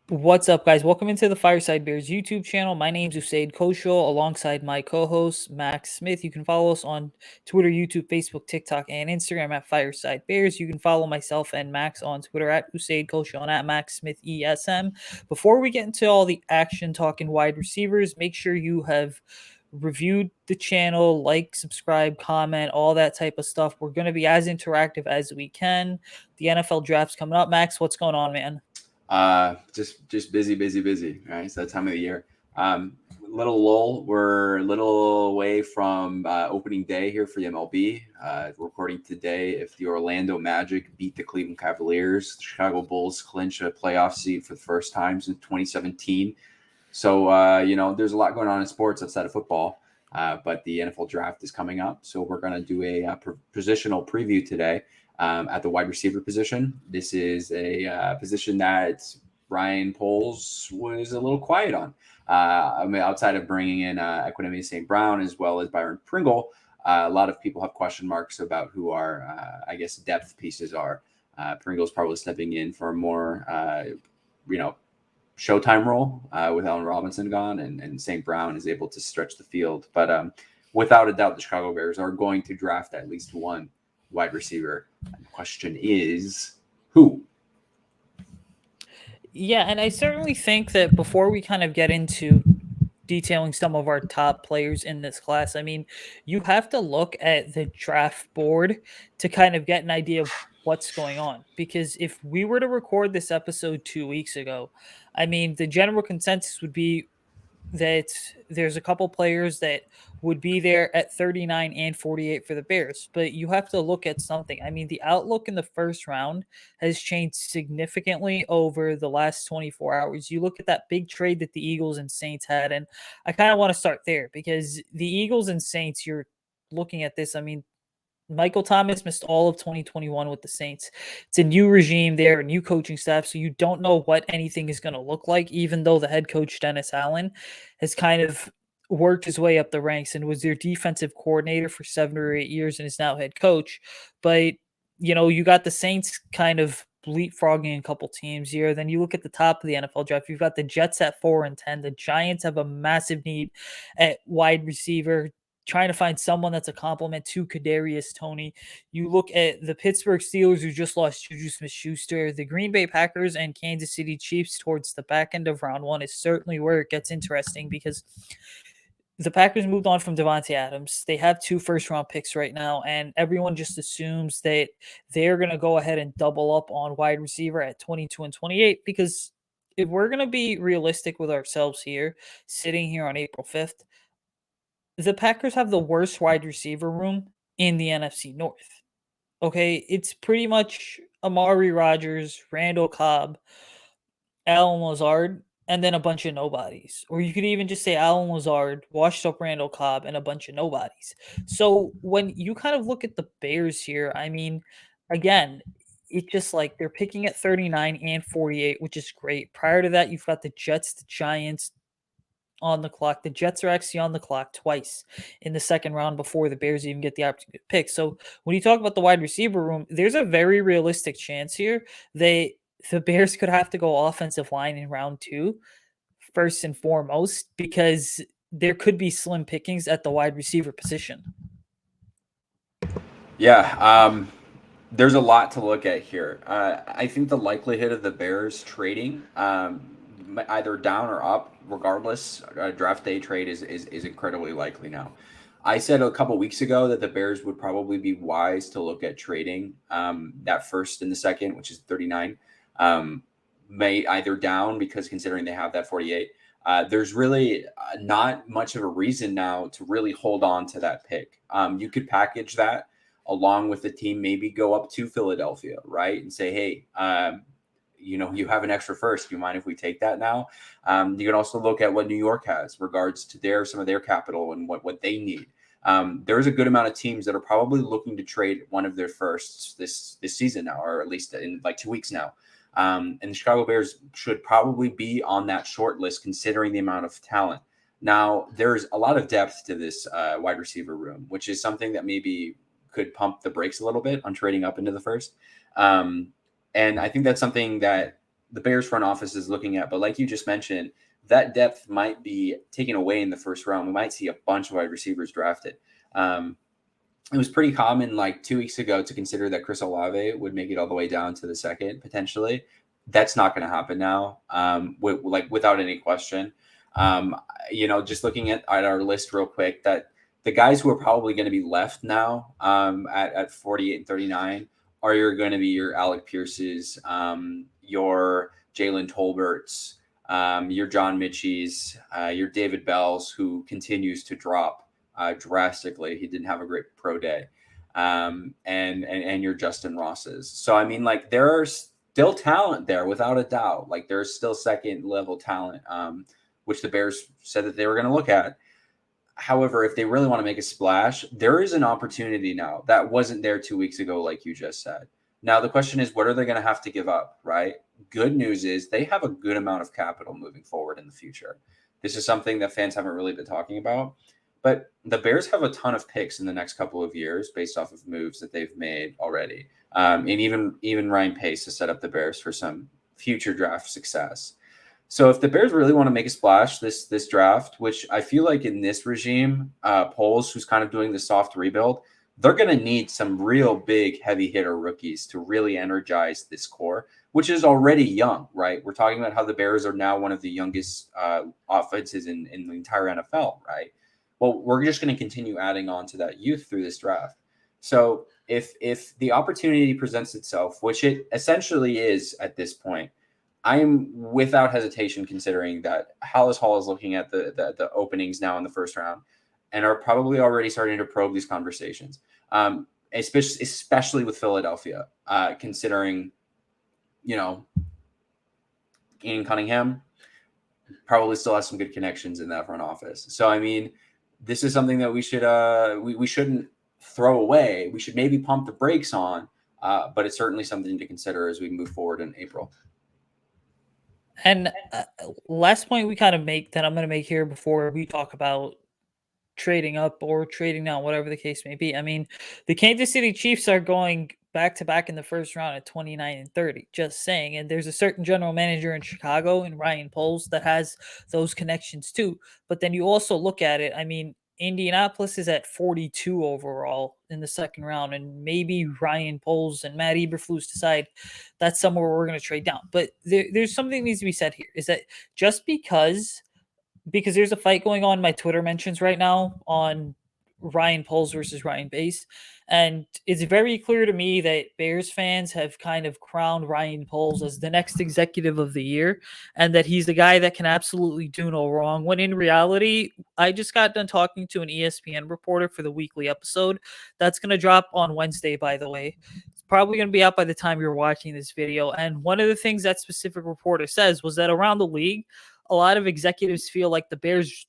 What's up, guys? Welcome into the Fireside Bears YouTube channel. My name's Usayd alongside my co-host Max Smith. You can follow us on Twitter, YouTube, Facebook, TikTok, and Instagram at Fireside Bears. You can follow myself and Max on Twitter at Usayd and at Max Smith ESM. Before we get into all the action talking wide receivers, make sure you have reviewed the channel, like, subscribe, comment, all that type of stuff. We're going to be as interactive as we can. The NFL draft's coming up. Max, what's going on, man? Just busy, right? So that time of the year. Little lull. We're a little away from opening day here for the MLB. Recording today, if the Orlando Magic beat the Cleveland Cavaliers, the Chicago Bulls clinch a playoff seat for the first time since 2017. So there's a lot going on in sports outside of football. But the NFL draft is coming up, so we're going to do a positional preview today. At the wide receiver position. This is a position that Ryan Poles was a little quiet on. Outside of bringing in Equanimity St. Brown as well as Byron Pringle, a lot of people have question marks about who our, depth pieces are. Pringle's probably stepping in for a more, showtime role with Allen Robinson gone, and St. Brown is able to stretch the field. But without a doubt, the Chicago Bears are going to draft at least one wide receiver. And the question is, who? Yeah, and I certainly think that before we kind of get into detailing some of our top players in this class, I mean, you have to look at the draft board to kind of get an idea of what's going on. Because if we were to record this episode 2 weeks ago, I mean, the general consensus would be that there's a couple players that would be there at 39 and 48 for the Bears. But you have to look at something. I mean, the outlook in the first round has changed significantly over the last 24 hours. You look at that big trade that the Eagles and Saints had, and I kind of want to start there because the Eagles and Saints, you're looking at this. I mean, Michael Thomas missed all of 2021 with the Saints. It's a new regime there, a new coaching staff, so you don't know what anything is going to look like, even though the head coach, Dennis Allen, has kind of worked his way up the ranks and was their defensive coordinator for 7 or 8 years and is now head coach. But, you got the Saints kind of leapfrogging a couple teams here. Then you look at the top of the NFL draft. You've got the Jets at 4-10. The Giants have a massive need at wide receiver, trying to find someone that's a complement to Kadarius Toney. You look at the Pittsburgh Steelers, who just lost Juju Smith-Schuster, the Green Bay Packers, and Kansas City Chiefs towards the back end of round one is certainly where it gets interesting because the Packers moved on from Devontae Adams. They have 2 first-round picks right now, and everyone just assumes that they're going to go ahead and double up on wide receiver at 22 and 28 because if we're going to be realistic with ourselves here, sitting here on April 5th, the Packers have the worst wide receiver room in the NFC North. Okay, it's pretty much Amari Rogers, Randall Cobb, Alan Lazard, and then a bunch of nobodies. Or you could even just say Alan Lazard, washed up Randall Cobb, and a bunch of nobodies. So when you kind of look at the Bears here, I mean, again, it's just like they're picking at 39 and 48, which is great. Prior to that, you've got the Jets, the Giants, on the clock. The Jets are actually on the clock twice in the second round before the Bears even get the opportunity to pick. So when you talk about the wide receiver room, there's a very realistic chance here the Bears could have to go offensive line in round two, first and foremost, because there could be slim pickings at the wide receiver position. Yeah, there's a lot to look at here. I think the likelihood of the Bears trading, either down or up, regardless, a draft day trade is incredibly likely now. I said a couple weeks ago that the Bears would probably be wise to look at trading that first and the second, which is 39, may either down because considering they have that 48. There's really not much of a reason now to really hold on to that pick. You could package that along with the team, maybe go up to Philadelphia, right? And say, hey, you have an extra first. Do you mind if we take that now? You can also look at what New York has regards to some of their capital and what they need. There's a good amount of teams that are probably looking to trade one of their firsts this season now, or at least in like 2 weeks now. And the Chicago Bears should probably be on that short list considering the amount of talent. Now, there's a lot of depth to this wide receiver room, which is something that maybe could pump the brakes a little bit on trading up into the first. And I think that's something that the Bears front office is looking at. But like you just mentioned, that depth might be taken away in the first round. We might see a bunch of wide receivers drafted. It was pretty common like 2 weeks ago to consider that Chris Olave would make it all the way down to the second potentially. That's not going to happen now, without any question. Just looking at our list real quick, that the guys who are probably going to be left now at 48 and 39 are going to be your Alec Pierce's, your Jalen Tolbert's, your John Metchie's, your David Bell's, who continues to drop drastically. He didn't have a great pro day, and your Justin Ross's. So I mean, like, there are still talent there without a doubt. Like, there's still second level talent, which the Bears said that they were going to look at. However, if they really want to make a splash, there is an opportunity now that wasn't there 2 weeks ago, like you just said. Now, the question is, what are they going to have to give up, right? Good news is they have a good amount of capital moving forward in the future. This is something that fans haven't really been talking about. But the Bears have a ton of picks in the next couple of years based off of moves that they've made already. And even Ryan Pace has set up the Bears for some future draft success. So if the Bears really want to make a splash this draft, which I feel like in this regime, Poles, who's kind of doing the soft rebuild, they're going to need some real big heavy hitter rookies to really energize this core, which is already young, right? We're talking about how the Bears are now one of the youngest offenses in the entire NFL, right? Well, we're just going to continue adding on to that youth through this draft. So if the opportunity presents itself, which it essentially is at this point, I am without hesitation considering that Hallis Hall is looking at the openings now in the first round and are probably already starting to probe these conversations, especially with Philadelphia, considering, Ian Cunningham probably still has some good connections in that front office. So, I mean, this is something that we shouldn't throw away. We should maybe pump the brakes on, but it's certainly something to consider as we move forward in April. And last point we kind of make that I'm going to make here before we talk about trading up or trading down, whatever the case may be. I mean, the Kansas City Chiefs are going back to back in the first round at 29 and 30. Just saying. And there's a certain general manager in Chicago and Ryan Poles that has those connections too. But then you also look at it. I mean, Indianapolis is at 42 overall in the second round, and maybe Ryan Poles and Matt Eberflus decide that's somewhere we're going to trade down. But there's something that needs to be said here: is that just because there's a fight going on in my Twitter mentions right now on Ryan Poles versus Ryan Pace. And it's very clear to me that Bears fans have kind of crowned Ryan Poles as the next executive of the year and that he's the guy that can absolutely do no wrong. When in reality, I just got done talking to an ESPN reporter for the weekly episode. That's going to drop on Wednesday, by the way. It's probably going to be out by the time you're watching this video. And one of the things that specific reporter says was that around the league, a lot of executives feel like the Bears,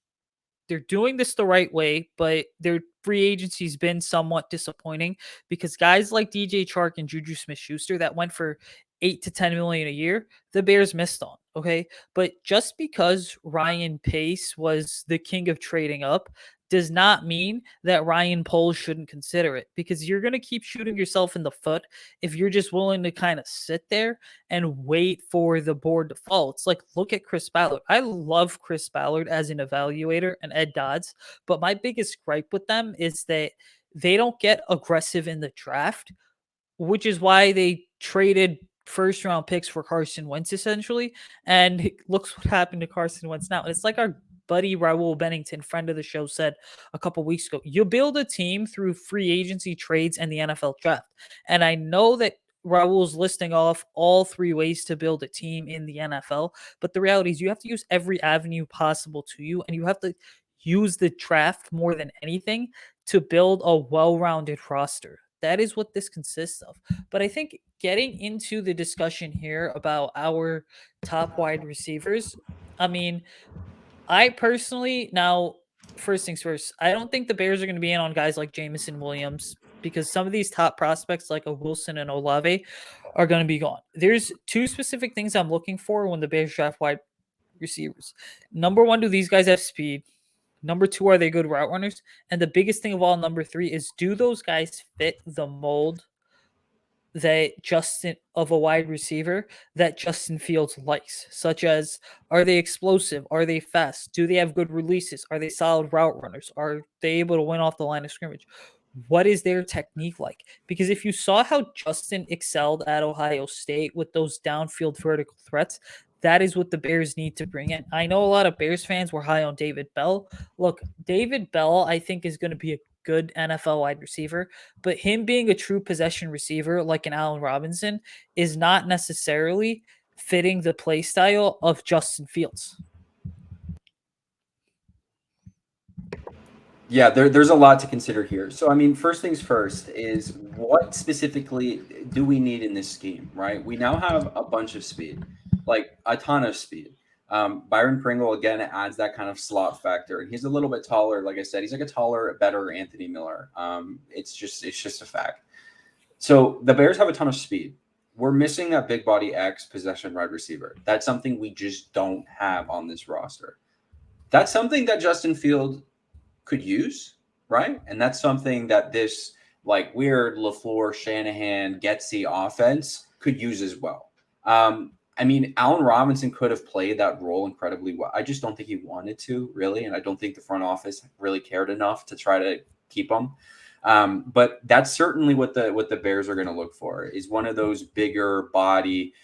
they're doing this the right way, but their free agency's been somewhat disappointing because guys like DJ Chark and Juju Smith-Schuster that went for 8 to 10 million a year, the Bears missed on. Okay. But just because Ryan Pace was the king of trading up does not mean that Ryan Poles shouldn't consider it, because you're going to keep shooting yourself in the foot if you're just willing to kind of sit there and wait for the board to fall. It's like, look at Chris Ballard. I love Chris Ballard as an evaluator and Ed Dodds, but my biggest gripe with them is that they don't get aggressive in the draft, which is why they traded first round picks for Carson Wentz essentially. And looks what happened to Carson Wentz now. And it's like our buddy Raul Bennington, friend of the show, said a couple weeks ago, you build a team through free agency trades and the NFL draft. And I know that Raul's listing off all three ways to build a team in the NFL, but the reality is you have to use every avenue possible to you, and you have to use the draft more than anything to build a well-rounded roster. That is what this consists of. But I think getting into the discussion here about our top wide receivers, I mean, I personally, now, first things first, I don't think the Bears are going to be in on guys like Jamison Williams because some of these top prospects like a Wilson and Olave are going to be gone. There's two specific things I'm looking for when the Bears draft wide receivers. Number one, do these guys have speed? Number two, are they good route runners? And the biggest thing of all, number three, is do those guys fit the mold that of a wide receiver that Justin Fields likes, such as, are they explosive? Are they fast? Do they have good releases? Are they solid route runners? Are they able to win off the line of scrimmage? What is their technique like? Because if you saw how Justin excelled at Ohio State with those downfield vertical threats, that is what the Bears need to bring in. I know a lot of Bears fans were high on David Bell. Look, David Bell, I think, is going to be a good NFL wide receiver, but him being a true possession receiver like an Allen Robinson is not necessarily fitting the play style of Justin Fields. Yeah, there's a lot to consider here. So, I mean, first things first is what specifically do we need in this scheme, right? We now have a bunch of speed, like a ton of speed. Byron Pringle, again, adds that kind of slot factor. And he's a little bit taller. Like I said, he's like a taller, better Anthony Miller. It's just a fact. So the Bears have a ton of speed. We're missing that big body X possession wide receiver. That's something we just don't have on this roster. That's something that Justin Fields could use, right? And that's something that this like weird LaFleur, Shanahan, Getsy offense could use as well. I mean, Allen Robinson could have played that role incredibly well. I just don't think he wanted to, really, and I don't think the front office really cared enough to try to keep him. But that's certainly what the Bears are going to look for, is one of those bigger body,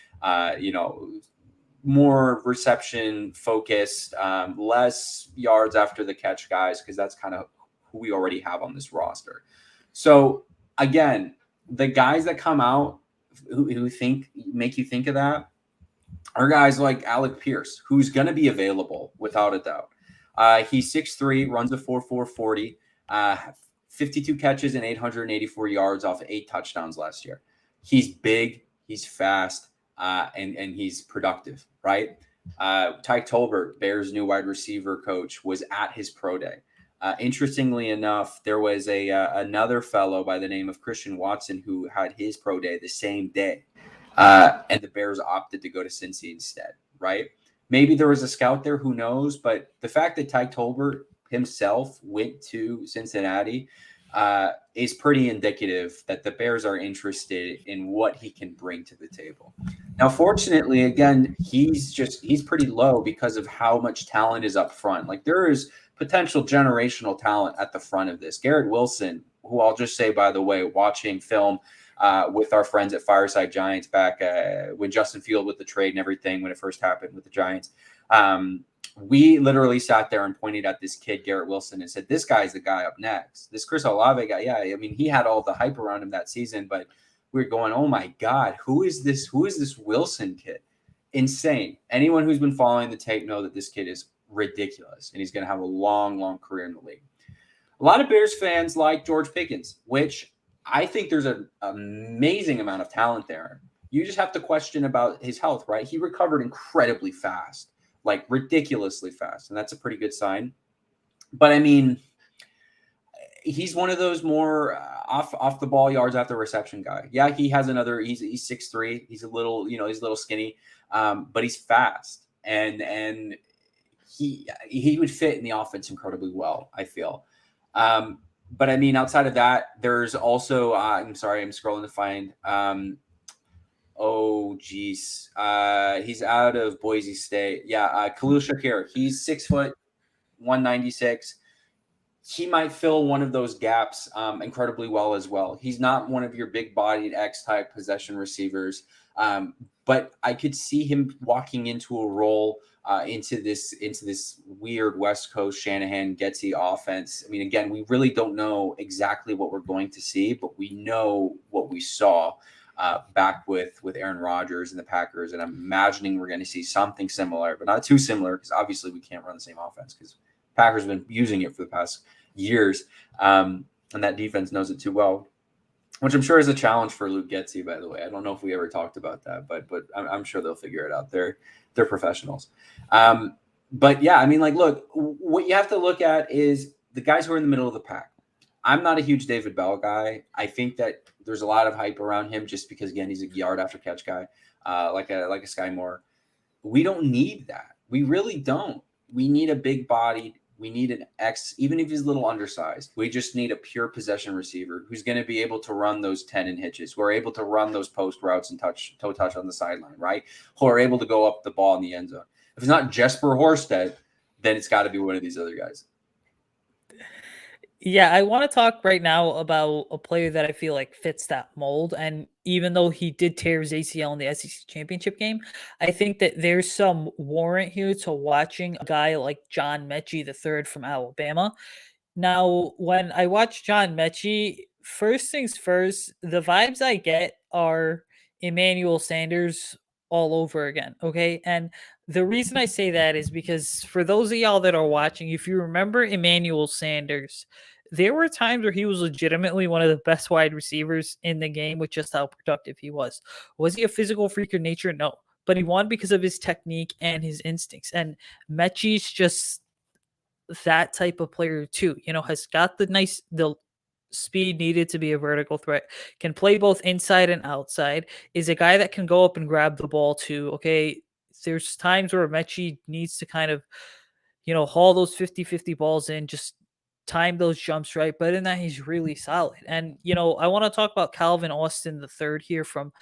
more reception focused, less yards after the catch guys, because that's kind of who we already have on this roster. So again, the guys that come out who make you think of that are guys like Alec Pierce, who's going to be available without a doubt. He's 6'3", runs a 4.4 40, 52 catches and 884 yards off 8 touchdowns last year. He's big, he's fast, and he's productive, right? Tyke Tolbert, Bears' new wide receiver coach, was at his pro day. Interestingly enough, there was another fellow by the name of Christian Watson who had his pro day the same day, and the Bears opted to go to Cincy instead, right? Maybe there was a scout there, who knows? But the fact that Tyke Tolbert himself went to Cincinnati is pretty indicative that the Bears are interested in what he can bring to the table. Now, fortunately, again, he's pretty low because of how much talent is up front. Like, there is potential generational talent at the front of this. Garrett Wilson, who I'll just say, by the way, watching film with our friends at Fireside Giants back when Justin Field with the trade and everything, when it first happened with the Giants, we literally sat there and pointed at this kid, Garrett Wilson, and said, this guy's the guy up next. This Chris Olave guy, yeah, I mean, he had all the hype around him that season, but we were going, oh my God, who is this Wilson kid? Insane. Anyone who's been following the tape know that this kid is ridiculous, and he's going to have a long, long career in the league. A lot of Bears fans like George Pickens, which I think there's an amazing amount of talent there. You just have to question about his health, right? He recovered incredibly fast, like ridiculously fast, and that's a pretty good sign. But I mean, he's one of those more off the ball yards after reception guy. Yeah, he has another. He's 6'3". He's a little, he's a little skinny, but he's fast, and he would fit in the offense incredibly well, I feel. But I mean, outside of that, there's also I'm sorry, I'm scrolling to find. Oh, geez. He's out of Boise State. Yeah, Khalil Shakir. He's 6 foot, 196. He might fill one of those gaps incredibly well as well. He's not one of your big-bodied X-type possession receivers, but I could see him walking into a role into this weird West Coast Shanahan Getsy offense. I mean, again, we really don't know exactly what we're going to see, but we know what we saw back with Aaron Rodgers and the Packers, and I'm imagining we're going to see something similar, but not too similar, because obviously we can't run the same offense because Packers have been using it for the past years, and that defense knows it too well, which I'm sure is a challenge for Luke Getsy, by the way. I don't know if we ever talked about that, but I'm sure they'll figure it out. They're professionals. But yeah, I mean, like, look, what you have to look at is the guys who are in the middle of the pack. I'm not a huge David Bell guy. I think that there's a lot of hype around him just because, again, he's a yard after catch guy, like a Sky Moore. We don't need that. We really don't. We need a big-bodied We need an X, even if he's a little undersized. We just need a pure possession receiver who's going to be able to run those 10 and hitches. We're able to run those post routes and toe touch on the sideline, right? Who are able to go up the ball in the end zone. If it's not Jesper Horsted, then it's got to be one of these other guys. Yeah, I want to talk right now about a player that I feel like fits that mold. And even though he did tear his ACL in the SEC championship game, I think that there's some warrant here to watching a guy like John Metchie the third from Alabama. Now, when I watch John Metchie, first things first, the vibes I get are Emmanuel Sanders all over again. Okay. And the reason I say that is because for those of y'all that are watching, if you remember Emmanuel Sanders, there were times where he was legitimately one of the best wide receivers in the game with just how productive he was. Was he a physical freak of nature? No. But he won because of his technique and his instincts. And Mechie's just that type of player too. Has got the speed needed to be a vertical threat, can play both inside and outside, is a guy that can go up and grab the ball too. Okay. There's times where Mechie needs to kind of, haul those 50-50 balls in, just time those jumps right. But in that, he's really solid. And, I want to talk about Calvin Austin the third here from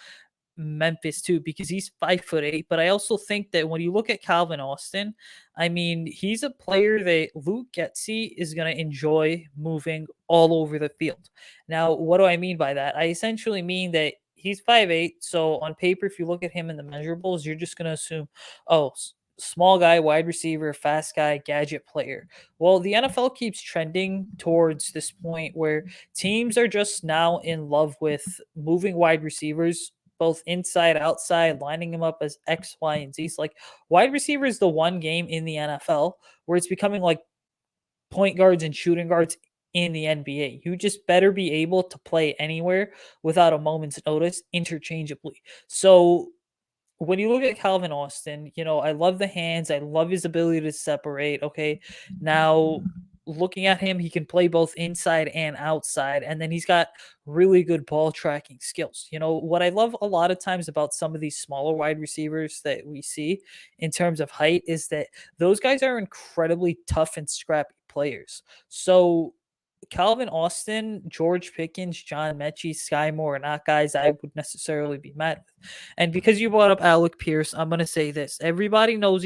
Memphis too, because he's 5'8". But I also think that when you look at Calvin Austin, I mean, he's a player that Luke Getsy is going to enjoy moving all over the field. Now, what do I mean by that? I essentially mean that he's 5'8". So on paper, if you look at him in the measurables, you're just going to assume, oh, small guy, wide receiver, fast guy, gadget player. Well, the NFL keeps trending towards this point where teams are just now in love with moving wide receivers both inside, outside, lining them up as X, Y, and Z. Like wide receiver is the one game in the NFL where it's becoming like point guards and shooting guards in the NBA. You just better be able to play anywhere without a moment's notice interchangeably. So when you look at Calvin Austin, I love the hands. I love his ability to separate. Okay. Now, looking at him, he can play both inside and outside. And then he's got really good ball tracking skills. What I love a lot of times about some of these smaller wide receivers that we see in terms of height is that those guys are incredibly tough and scrappy players. So, Calvin Austin, George Pickens, John Metchie, Sky Moore are not guys I would necessarily be mad with. And because you brought up Alec Pierce, I'm gonna say this. Everybody knows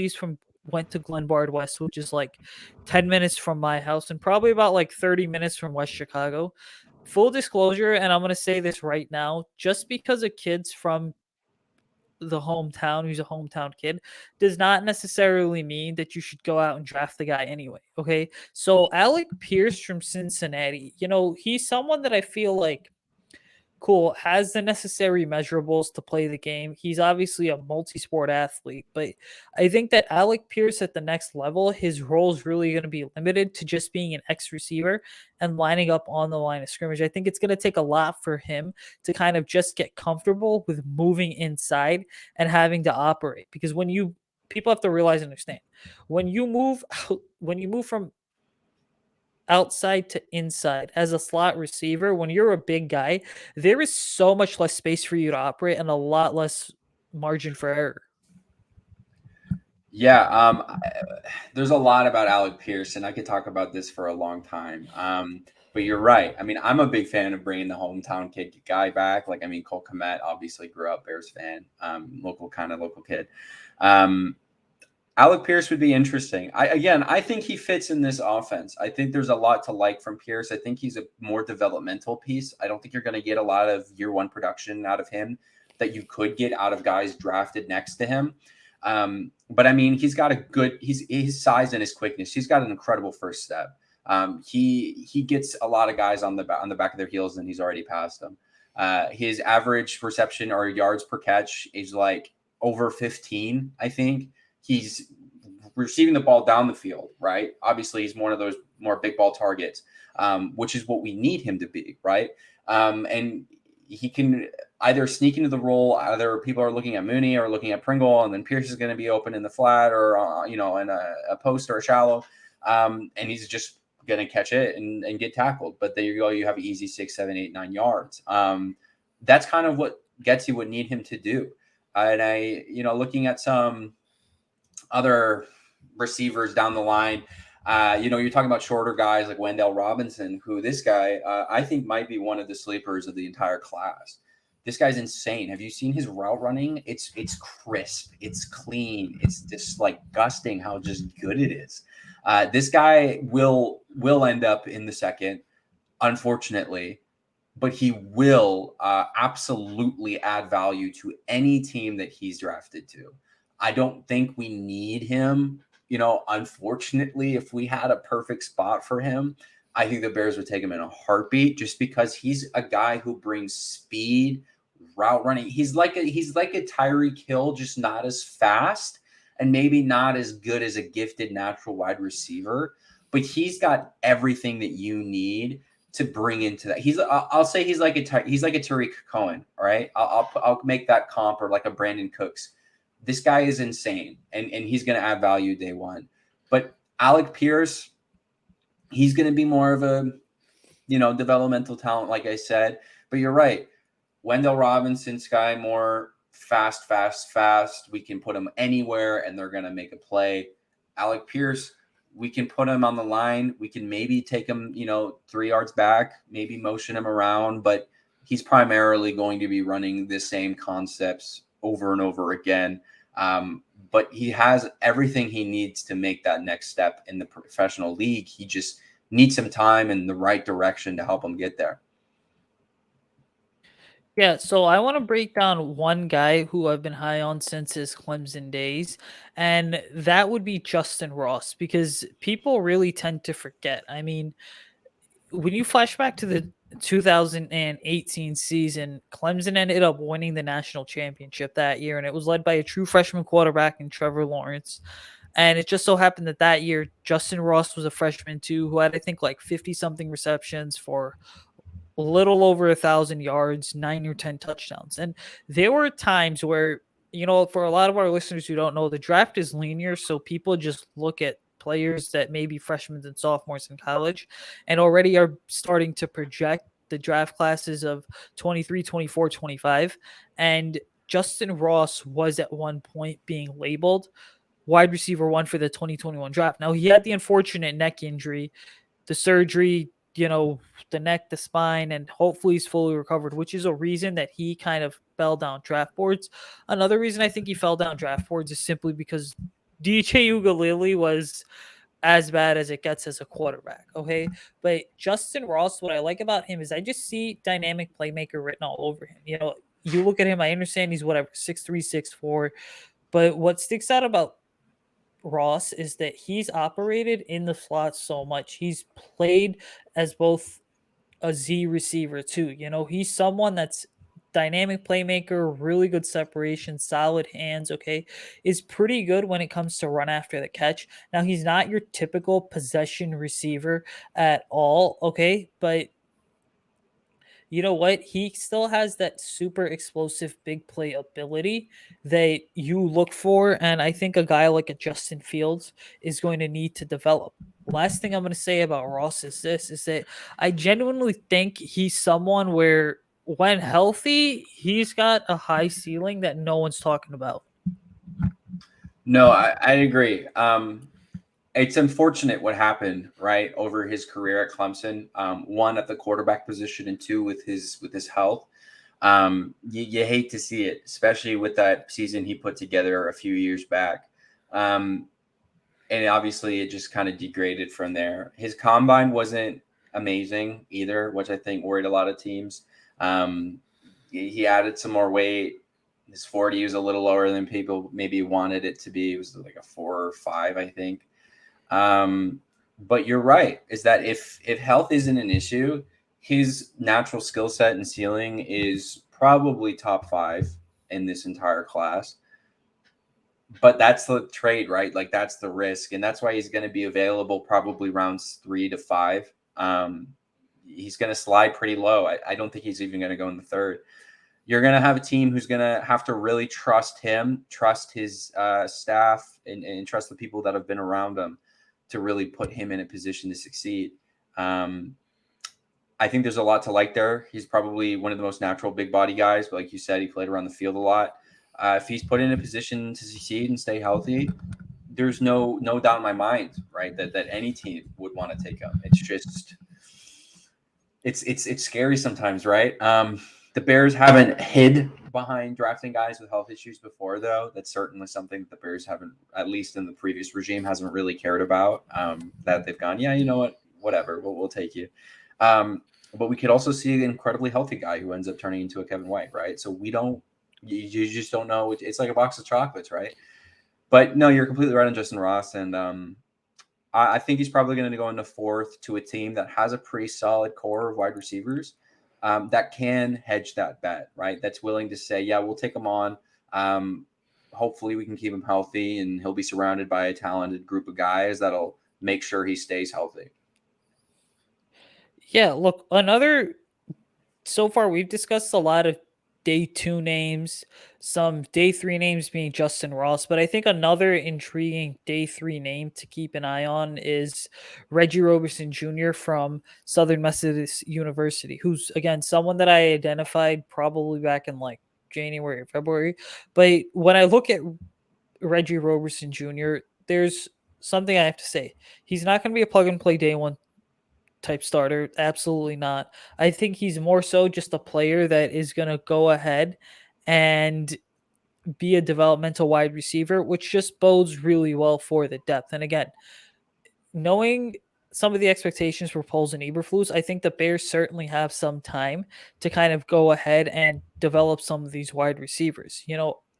went to Glenbard West, which is like 10 minutes from my house and probably about like 30 minutes from West Chicago. Full disclosure, and I'm gonna say this right now, just because a kid's from the hometown, who's a hometown kid, does not necessarily mean that you should go out and draft the guy anyway. Okay. So Alec Pierce from Cincinnati, he's someone that I feel like cool, has the necessary measurables to play the game. He's obviously a multi-sport athlete, but I think that Alec Pierce at the next level, his role is really going to be limited to just being an X receiver and lining up on the line of scrimmage. I think it's going to take a lot for him to kind of just get comfortable with moving inside and having to operate, because people have to realize and understand when you move from outside to inside as a slot receiver, when you're a big guy, there is so much less space for you to operate and a lot less margin for error. Yeah, there's a lot about Alec Pierce, and I could talk about this for a long time. But you're right. I mean, I'm a big fan of bringing the hometown kid guy back. Like, I mean, Cole Kmet obviously grew up Bears fan, local kid. Alec Pierce would be interesting. I think he fits in this offense. I think there's a lot to like from Pierce. I think he's a more developmental piece. I don't think you're going to get a lot of year one production out of him that you could get out of guys drafted next to him. But I mean, he's got his size and his quickness. He's got an incredible first step. He gets a lot of guys on the back of their heels, and he's already passed them. His average reception or yards per catch is like over 15, I think. He's receiving the ball down the field, right? Obviously, he's one of those more big ball targets, which is what we need him to be, right? And he can either sneak into the role. Either people are looking at Mooney or looking at Pringle, and then Pierce is going to be open in the flat or in a post or a shallow, and he's just going to catch it and get tackled. But there you go. You have easy 6, 7, 8, 9 yards. That's kind of what Getsy would need him to do. And looking at some other receivers down the line, You're talking about shorter guys like Wendell Robinson, who this guy I think might be one of the sleepers of the entire class. This guy's insane. Have you seen his route running? It's crisp, it's clean, it's just like gusting how just good it is. This guy will end up in the second, unfortunately, but he will absolutely add value to any team that he's drafted to. I don't think we need him. Unfortunately, if we had a perfect spot for him, I think the Bears would take him in a heartbeat just because he's a guy who brings speed, route running. He's like a Tyreek Hill, just not as fast and maybe not as good as a gifted natural wide receiver, but he's got everything that you need to bring into that. I'll say he's like a Tariq Cohen. All right. I'll make that comp, or like a Brandon Cooks. This guy is insane, and he's going to add value day one. But Alec Pierce, he's going to be more of a, developmental talent, like I said. But you're right. Wendell Robinson, Sky Moore, fast. We can put him anywhere, and they're going to make a play. Alec Pierce, we can put him on the line. We can maybe take him, 3 yards back, maybe motion him around, but he's primarily going to be running the same concepts over and over again. But he has everything he needs to make that next step in the professional league. He just needs some time in the right direction to help him get there. Yeah, so I want to break down one guy who I've been high on since his Clemson days, and that would be Justin Ross, because people really tend to forget. I mean, when you flash back to the 2018 season, Clemson ended up winning the national championship that year, and it was led by a true freshman quarterback in Trevor Lawrence. And it just so happened that that year, Justin Ross was a freshman too, who had, I think, like 50 something receptions for a little over 1,000 yards, 9 or 10 touchdowns. And there were times where, for a lot of our listeners who don't know, the draft is linear. So people just look at players that may be freshmen and sophomores in college and already are starting to project the draft classes of 23, 24, 25. And Justin Ross was at one point being labeled wide receiver one for the 2021 draft. Now, he had the unfortunate neck injury, the surgery, the neck, the spine, and hopefully he's fully recovered, which is a reason that he kind of fell down draft boards. Another reason I think he fell down draft boards is simply because DJ Ugalili was as bad as it gets as a quarterback. Okay. But Justin Ross, what I like about him is I just see dynamic playmaker written all over him. You look at him, I understand he's whatever, 6'3, 6'4. But what sticks out about Ross is that he's operated in the slot so much. He's played as both a Z receiver too. He's someone that's dynamic playmaker, really good separation, solid hands, okay? Is pretty good when it comes to run after the catch. Now he's not your typical possession receiver at all, okay? But you know what? He still has that super explosive big play ability that you look for. And I think a guy like a Justin Fields is going to need to develop. Last thing I'm going to say about Ross is this, is that I genuinely think he's someone where when healthy, he's got a high ceiling that no one's talking about. No, I agree. It's unfortunate what happened right over his career at Clemson. One, at the quarterback position, and two, with his health. You hate to see it, especially with that season he put together a few years back. And obviously it just kind of degraded from there. His combine wasn't amazing either, which I think worried a lot of teams. He added some more weight. His 40 was a little lower than people maybe wanted it to be. It was like a 4 or 5, I think. But you're right, is that if health isn't an issue, his natural skill set and ceiling is probably top 5 in this entire class. But that's the trade, right? Like that's the risk, and that's why he's going to be available probably rounds 3 to 5. He's going to slide pretty low. I don't think he's even going to go in the third. You're going to have a team who's going to have to really trust him, trust his staff, and trust the people that have been around him to really put him in a position to succeed. I think there's a lot to like there. He's probably one of the most natural big body guys, but like you said, he played around the field a lot. If he's put in a position to succeed and stay healthy, there's no doubt in my mind, right, that any team would want to take him. It's just it's scary sometimes, right? The Bears haven't hid behind drafting guys with health issues before, though. That's certainly something that the Bears haven't, at least in the previous regime, hasn't really cared about. That they've gone, yeah, you know what, whatever, we'll take you. But we could also see an incredibly healthy guy who ends up turning into a Kevin White, right? So we don't, you just don't know. It's like a box of chocolates, right? But no, you're completely right on Justin Ross, and I think he's probably going to go into fourth to a team that has a pretty solid core of wide receivers that can hedge that bet, right? That's willing to say, yeah, we'll take him on. Hopefully we can keep him healthy, and he'll be surrounded by a talented group of guys that'll make sure he stays healthy. Yeah, look, so far we've discussed a lot of day 2 names, some day 3 names being Justin Ross, but I think another intriguing day 3 name to keep an eye on is Reggie Roberson Jr. from Southern Methodist University, who's again someone that I identified probably back in like January or February. But when I look at Reggie Roberson Jr., there's something I have to say. He's not going to be a plug and play day 1 type starter. Absolutely not. I think he's more so just a player that is going to go ahead and be a developmental wide receiver, which just bodes really well for the depth. And again, knowing some of the expectations for Poles and Eberflus, I think the Bears certainly have some time to kind of go ahead and develop some of these wide receivers.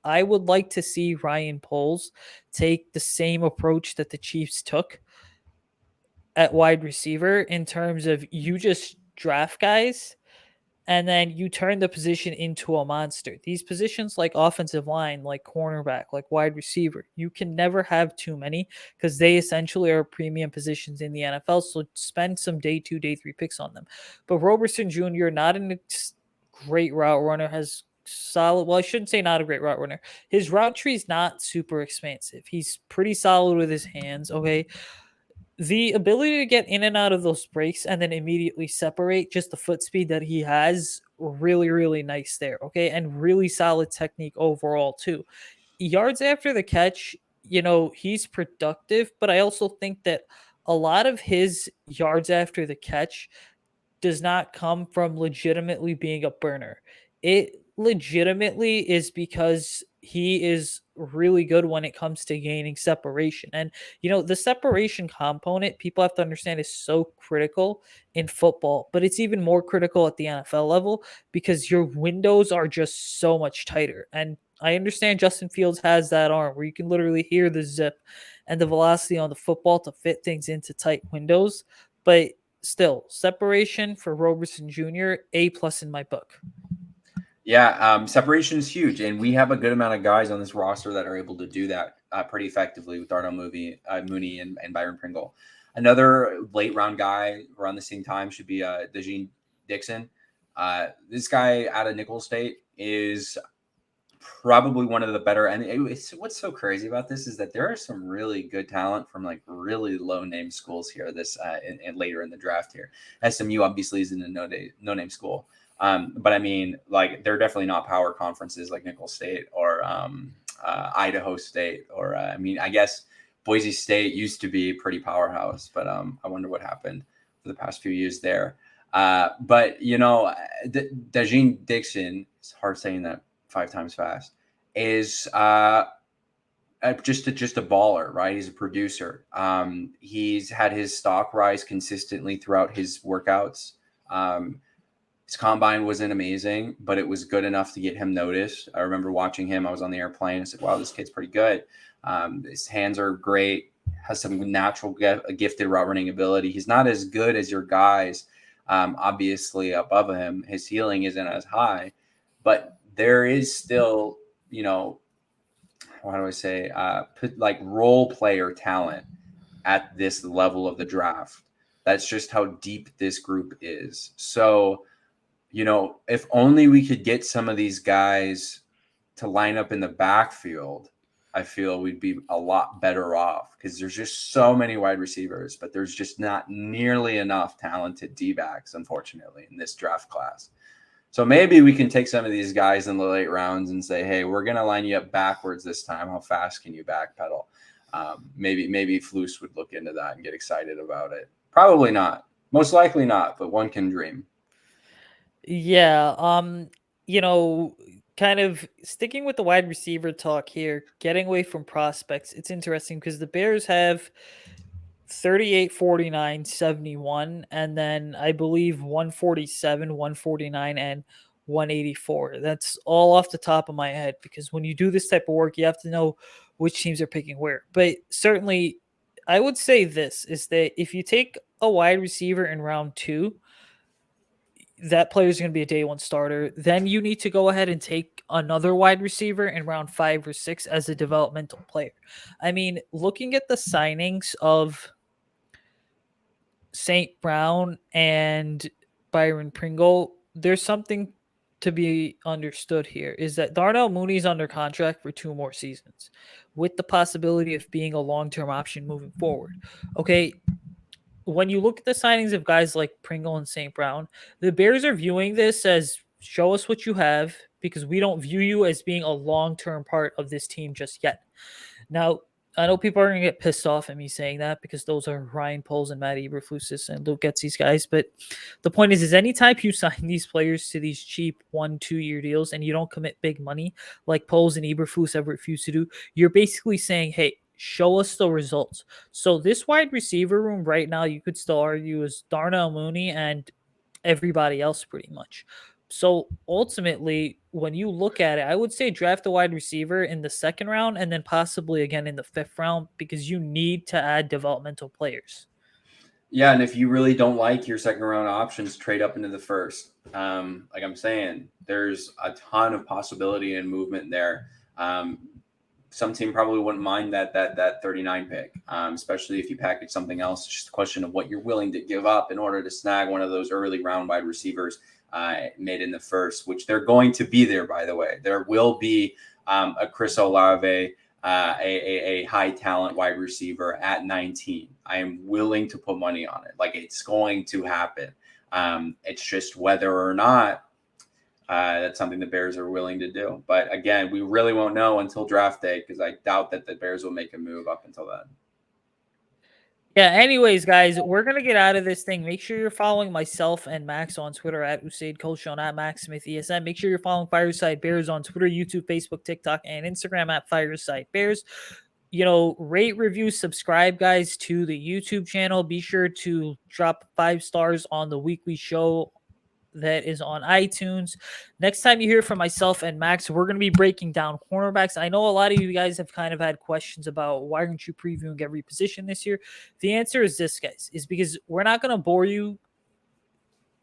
I would like to see Ryan Poles take the same approach that the Chiefs took at wide receiver in terms of you just draft guys and then you turn the position into a monster. These positions like offensive line, like cornerback, like wide receiver, you can never have too many because they essentially are premium positions in the NFL. So spend some day 2, day 3 picks on them. But Roberson Jr., not a great route runner, has solid. Well, I shouldn't say not a great route runner. His route tree is not super expansive. He's pretty solid with his hands. Okay, the ability to get in and out of those breaks and then immediately separate, just the foot speed that he has, really, really nice there. Okay. And really solid technique overall, too. Yards after the catch, he's productive, but I also think that a lot of his yards after the catch does not come from legitimately being a burner. It legitimately is because he is really good when it comes to gaining separation. And, the separation component, people have to understand, is so critical in football, but it's even more critical at the NFL level because your windows are just so much tighter. And I understand Justin Fields has that arm where you can literally hear the zip and the velocity on the football to fit things into tight windows. But still, separation for Roberson Jr., A+ in my book. Yeah, separation is huge, and we have a good amount of guys on this roster that are able to do that pretty effectively with Darnell Mooney and Byron Pringle. Another late round guy around the same time should be Dejeen Dixon. This guy out of Nicholls State is probably one of the better. And what's so crazy about this is that there are some really good talent from like really low name schools here. And later in the draft here, SMU obviously is in a no name school. But I mean, like, they're definitely not power conferences like Nicholls State or Idaho State, or I guess Boise State used to be a pretty powerhouse, but I wonder what happened for the past few years there. But Dejeen Dixon, it's hard saying that 5 times fast, is just a baller, right? He's a producer. He's had his stock rise consistently throughout his workouts. His combine wasn't amazing, but it was good enough to get him noticed. I remember watching him. I was on the airplane. I said, wow, this kid's pretty good. His hands are great, has some natural gifted route running ability. He's not as good as your guys, obviously, above him. His ceiling isn't as high, but there is still, how do I say, like role player talent at this level of the draft. That's just how deep this group is. So, if only we could get some of these guys to line up in the backfield, I feel we'd be a lot better off, because there's just so many wide receivers, but there's just not nearly enough talented D-backs, unfortunately, in this draft class. So maybe we can take some of these guys in the late rounds and say, hey, we're going to line you up backwards this time. How fast can you backpedal? Maybe Flus would look into that and get excited about it. Probably not. Most likely not, but one can dream. Yeah, you know, kind of sticking with the wide receiver talk here, getting away from prospects. It's interesting because the Bears have 38, 49, 71, and then I believe 147, 149, and 184. That's all off the top of my head because when you do this type of work, you have to know which teams are picking where. But certainly, I would say this is that if you take a wide receiver in round two, that player is going to be a day one starter. Then you need to go ahead and take another wide receiver in round 5 or 6 as a developmental player. I mean, looking at the signings of St. Brown and Byron Pringle, there's something to be understood here is that Darnell Mooney's under contract for 2 more seasons with the possibility of being a long term option moving forward. Okay, when you look at the signings of guys like Pringle and St. Brown, the Bears are viewing this as show us what you have because we don't view you as being a long term part of this team just yet. Now, I know people are going to get pissed off at me saying that because those are Ryan Poles and Matt Eberflus and Luke gets these guys. But the point is anytime you sign these players to these cheap 1-2 year deals and you don't commit big money like Poles and Eberflus have refused to do, you're basically saying, hey, show us the results. So this wide receiver room right now, you could still argue is Darnell Mooney and everybody else pretty much. So ultimately, when you look at it, I would say draft a wide receiver in the second round and then possibly again in the fifth round because you need to add developmental players. Yeah, and if you really don't like your second round options, trade up into the first. Like I'm saying, there's a ton of possibility and movement there. Some team probably wouldn't mind that 39 pick, especially if you package something else. It's just a question of what you're willing to give up in order to snag one of those early round wide receivers made in the first, which they're going to be there, by the way. There will be a Chris Olave, a high talent wide receiver at 19. I am willing to put money on it. Like it's going to happen. It's just whether or not that's something the Bears are willing to do. But again, we really won't know until draft day because I doubt that the Bears will make a move up until then. Yeah, anyways, guys, we're going to get out of this thing. Make sure you're following myself and Max on Twitter at Usayd Colshon at Max Smith ESN. Make sure you're following Fireside Bears on Twitter, YouTube, Facebook, TikTok, and Instagram at Fireside Bears. You know, rate, review, subscribe, guys, to the YouTube channel. Be sure to drop 5 stars on the weekly show that is on iTunes. Next time you hear from myself and Max, we're going to be breaking down cornerbacks. I know a lot of you guys have kind of had questions about why aren't you previewing every position this year? The answer is this, guys, is because we're not going to bore you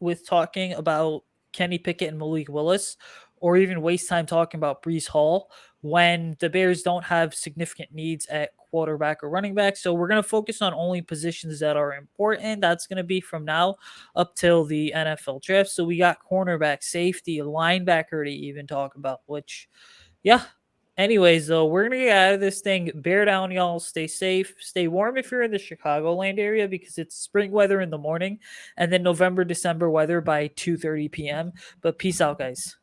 with talking about Kenny Pickett and Malik Willis or even waste time talking about Breece Hall when the Bears don't have significant needs at quarterback or running back. So we're going to focus on only positions that are important. That's going to be from now up till the NFL draft. So we got cornerback, safety, linebacker to even talk about, which, yeah. Anyways, though, we're going to get out of this thing. Bear down, y'all. Stay safe. Stay warm if you're in the Chicagoland area because it's spring weather in the morning and then November, December weather by 2:30 p.m. But peace out, guys.